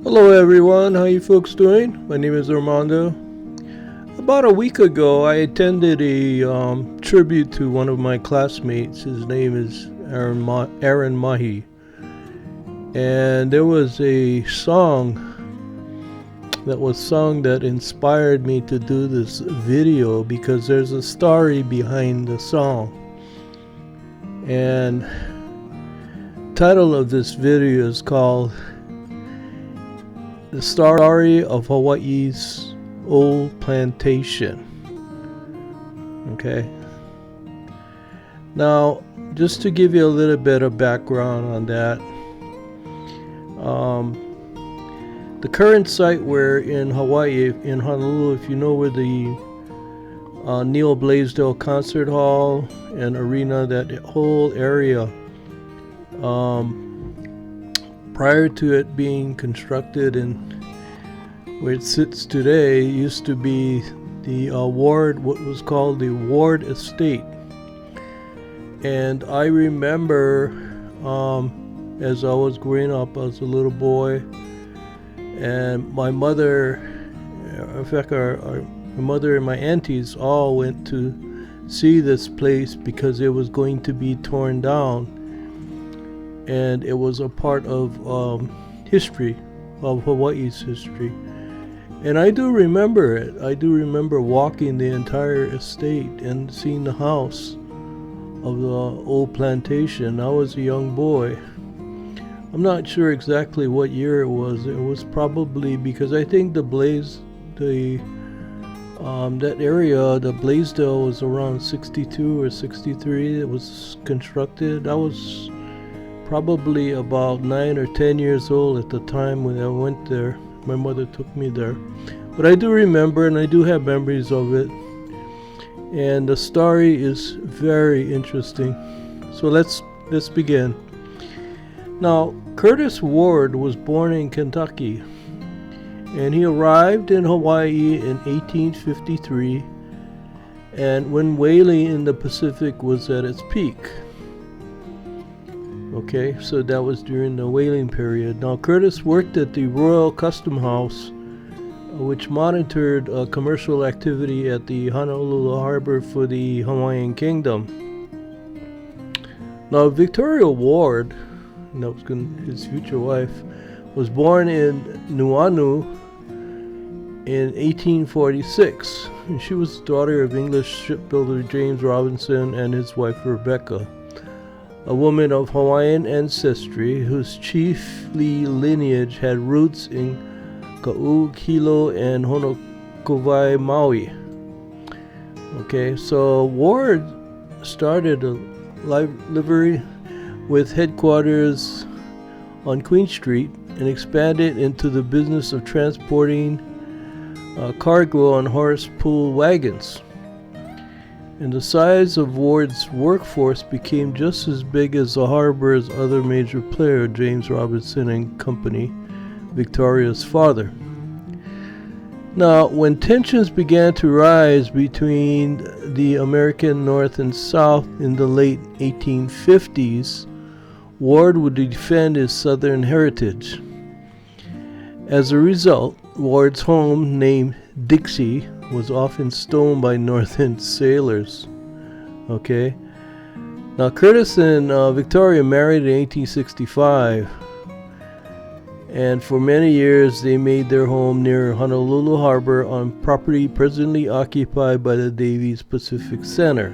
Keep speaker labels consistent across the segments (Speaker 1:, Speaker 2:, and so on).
Speaker 1: Hello everyone, how you folks doing? My name is Armando. About a week ago, I attended a tribute to one of my classmates. His name is Aaron Mahi. And there was a song that was sung that inspired me to do this video because there's a story behind the song. And the title of this video is called The Story of Hawaii's Old Plantation. Okay. Now, just to give you a little bit of background on that, the current site we're in Hawaii, in Honolulu, if you know where the Neil Blaisdell Concert Hall and Arena, that whole area, prior to it being constructed and where it sits today, used to be the Ward, what was called the Ward Estate. And I remember as I was growing up, I was a little boy, and my mother, in fact, my mother and my aunties all went to see this place because it was going to be torn down. And it was a part of history, of Hawaii's history. And I do remember it. I do remember walking the entire estate and seeing the house of the old plantation. I was a young boy. I'm not sure exactly what year it was. It was probably, because I think that area, the Blaisdell, was around 62 or 63. It was constructed. I was probably about 9 or 10 years old at the time when I went there. My mother took me there. But I do remember, and I do have memories of it. And the story is very interesting. So let's begin. Now, Curtis Ward was born in Kentucky, and he arrived in Hawaii in 1853, and when whaling in the Pacific was at its peak. Okay, so that was during the whaling period. Now, Curtis worked at the Royal Custom House, which monitored commercial activity at the Honolulu Harbor for the Hawaiian Kingdom. Now, Victoria Ward, that was his future wife, was born in Nuuanu in 1846. And she was the daughter of English shipbuilder James Robinson and his wife Rebecca, a woman of Hawaiian ancestry whose chiefly lineage had roots in Ka'u, Hilo, and Honokovai, Maui. Okay, so Ward started a livery with headquarters on Queen Street and expanded into the business of transporting cargo on horse-pull wagons. And the size of Ward's workforce became just as big as the harbor's other major player, James Robinson and Company, Victoria's father. Now, when tensions began to rise between the American North and South in the late 1850s, Ward would defend his Southern heritage. As a result, Ward's home, named Dixie, was often stoned by Northern sailors. Okay. Now, Curtis and Victoria married in 1865, and for many years they made their home near Honolulu Harbor on property presently occupied by the Davies Pacific Center.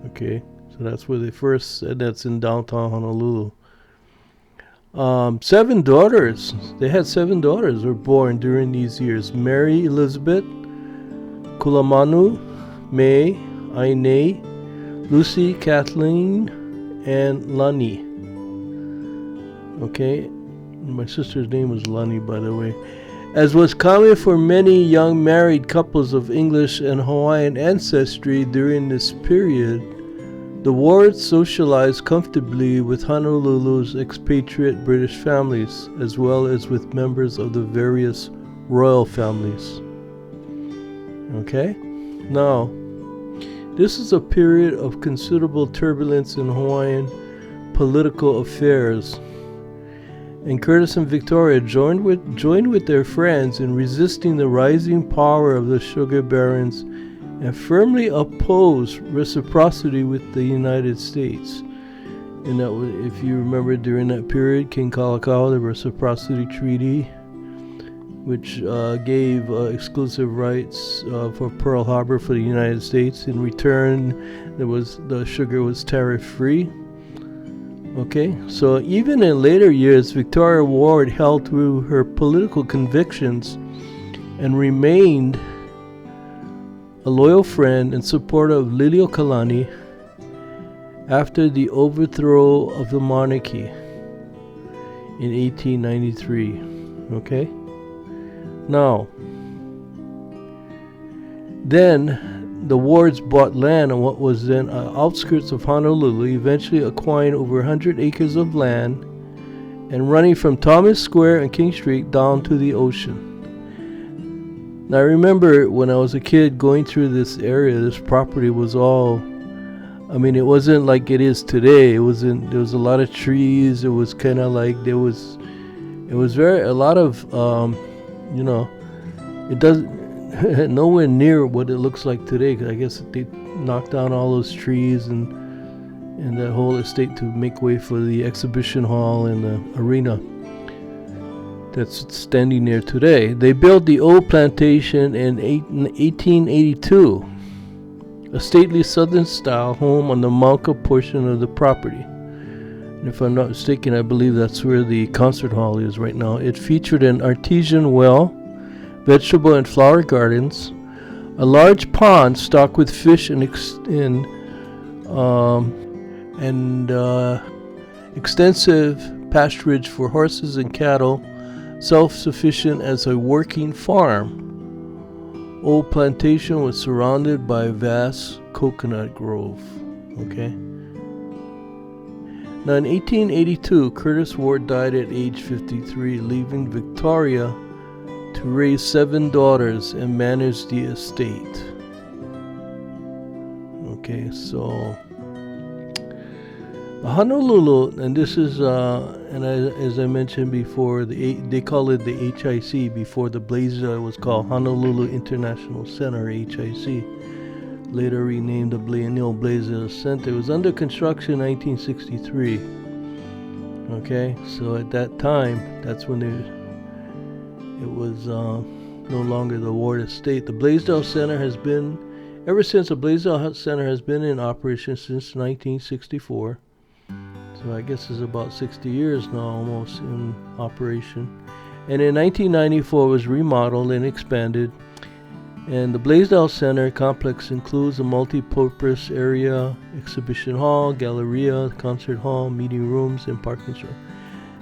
Speaker 1: Okay, so that's where they first said. That's in downtown Honolulu. 7 daughters. They had 7 daughters were born during these years: Mary Elizabeth, Kulamanu, May, Aine, Lucy, Kathleen, and Lani. Okay, my sister's name was Lani, by the way. As was common for many young married couples of English and Hawaiian ancestry during this period, the Wards socialized comfortably with Honolulu's expatriate British families, as well as with members of the various royal families. Okay? Now, this is a period of considerable turbulence in Hawaiian political affairs, and Curtis and Victoria joined with their friends in resisting the rising power of the sugar barons and firmly opposed reciprocity with the United States. And that was, if you remember, during that period, King Kalakaua, the Reciprocity Treaty, which gave exclusive rights for Pearl Harbor for the United States. In return, the sugar was tariff-free. Okay, so even in later years, Victoria Ward held through her political convictions and remained a loyal friend and supporter of Liliuokalani after the overthrow of the monarchy in 1893. Okay? Now, then the Wards bought land on what was then outskirts of Honolulu, eventually acquiring over 100 acres of land and running from Thomas Square and King Street down to the ocean. Now I remember when I was a kid going through this area, this property was all, I mean, it wasn't like it is today. There was a lot of trees. It was kind of like it was a lot of, it doesn't, nowhere near what it looks like today. 'Cause I guess they knocked down all those trees and that whole estate to make way for the exhibition hall and the arena that's standing there today. They built the old plantation in 1882, a stately southern style home on the Mauka portion of the property. And if I'm not mistaken, I believe that's where the concert hall is right now. It featured an artesian well, vegetable and flower gardens, a large pond stocked with fish and extensive pasturage for horses and cattle, self-sufficient as a working farm. Old Plantation was surrounded by a vast coconut grove. Okay. Now in 1882, Curtis Ward died at age 53, leaving Victoria to raise 7 daughters and manage the estate. Okay, so Honolulu, and this is, as I mentioned before, they call it the H.I.C. Before the Blaisdell was called Honolulu International Center, H.I.C. Later renamed the Blaisdell Center. It was under construction in 1963. Okay, so at that time, that's when it was no longer the Ward Estate. The Blaisdell Center has been, ever since the Blaisdell Center has been in operation since 1964. So I guess it's about 60 years now almost in operation. And in 1994 it was remodeled and expanded. And the Blaisdell Center complex includes a multi-purpose area, exhibition hall, galleria, concert hall, meeting rooms, and parking structure.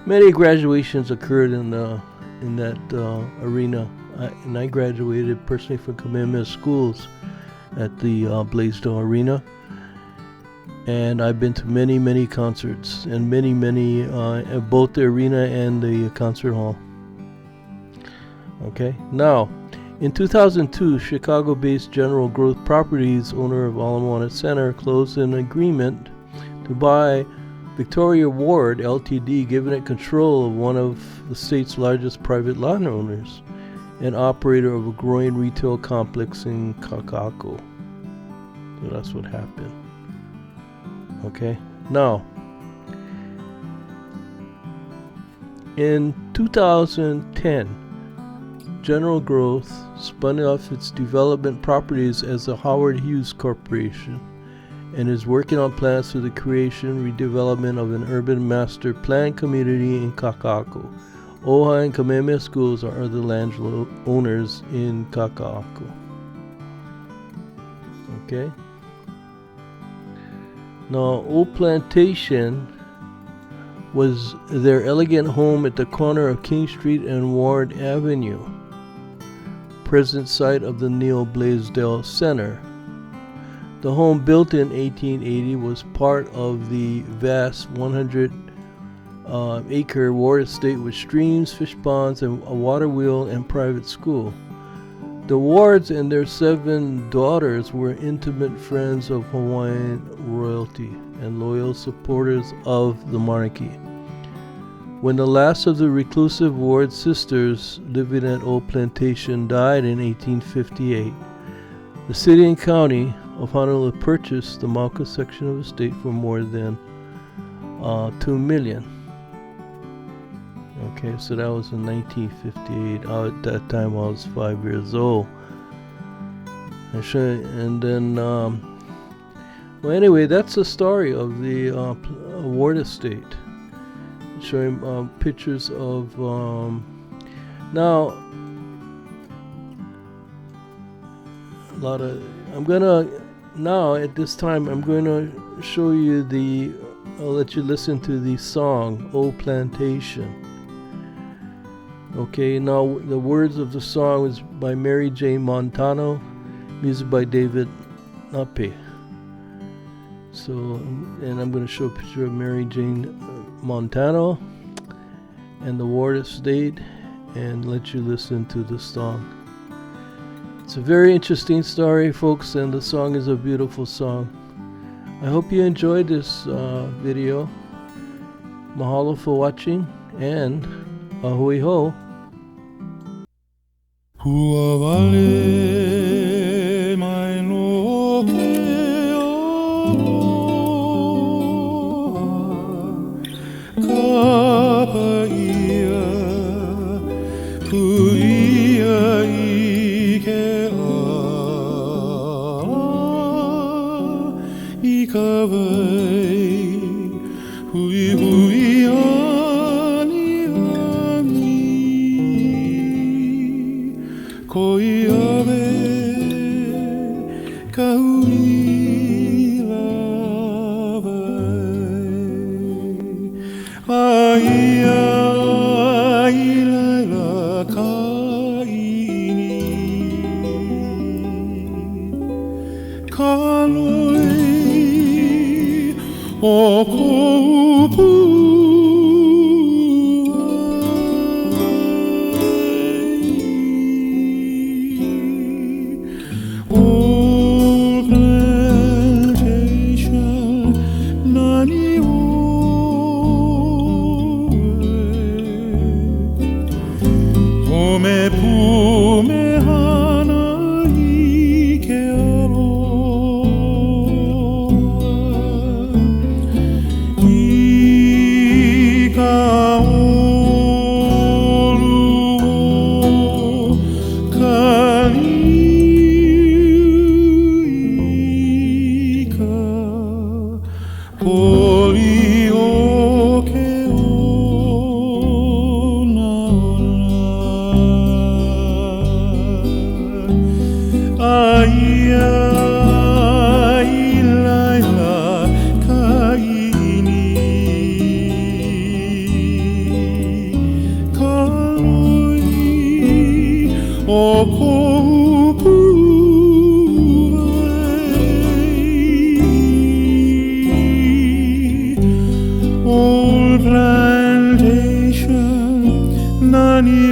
Speaker 1: Many graduations occurred in that arena. And I graduated personally from Kamehameha Schools at the Blaisdell Arena. And I've been to many, many concerts and many, both the arena and the concert hall. Okay, now, in 2002, Chicago-based General Growth Properties, owner of Ala Moana Center, closed an agreement to buy Victoria Ward Ltd., giving it control of one of the state's largest private landowners and operator of a growing retail complex in Kaka'ako. So that's what happened. Okay, now, in 2010, General Growth spun off its development properties as the Howard Hughes Corporation and is working on plans for the creation and redevelopment of an urban master plan community in Kaka'ako. Ojai and Kamehameha Schools are the land owners in Kaka'ako. Okay. Now, Old Plantation was their elegant home at the corner of King Street and Ward Avenue, present site of the Neo Blaisdell Center. The home, built in 1880, was part of the vast 100-acre Ward estate with streams, fish ponds, and a water wheel and private school. The Wards and their 7 daughters were intimate friends of Hawaiian royalty and loyal supporters of the monarchy. When the last of the reclusive Ward sisters living at Old Plantation died in 1858, the city and county of Honolulu purchased the Mauka section of the estate for more than $2 million. Okay, so that was in 1958. At that time, I was 5 years old. And then, well, anyway, that's the story of the Ward estate. Showing pictures of now a lot of. At this time I'm gonna show you I'll let you listen to the song Old Plantation. Okay, now the words of the song is by Mary Jane Montano, music by David Nape. So, and I'm going to show a picture of Mary Jane Montano and the Ward estate and let you listen to the song. It's a very interesting story, folks, and the song is a beautiful song. I hope you enjoyed this video. Mahalo for watching, and ahui ho.
Speaker 2: Hua wale mai no ke aloha, kapa ia, puia i ke ala, i ka wai, hui hui ani ani. Koi ave ka hui lawai, ai laila ka ini, ka loi o kou pū. Old plantation, nani Ome pume hana I ke aloha, I ka olu ka Poli o ke ona Aia I laila ka ini, ka loi o kou Old plantation, nani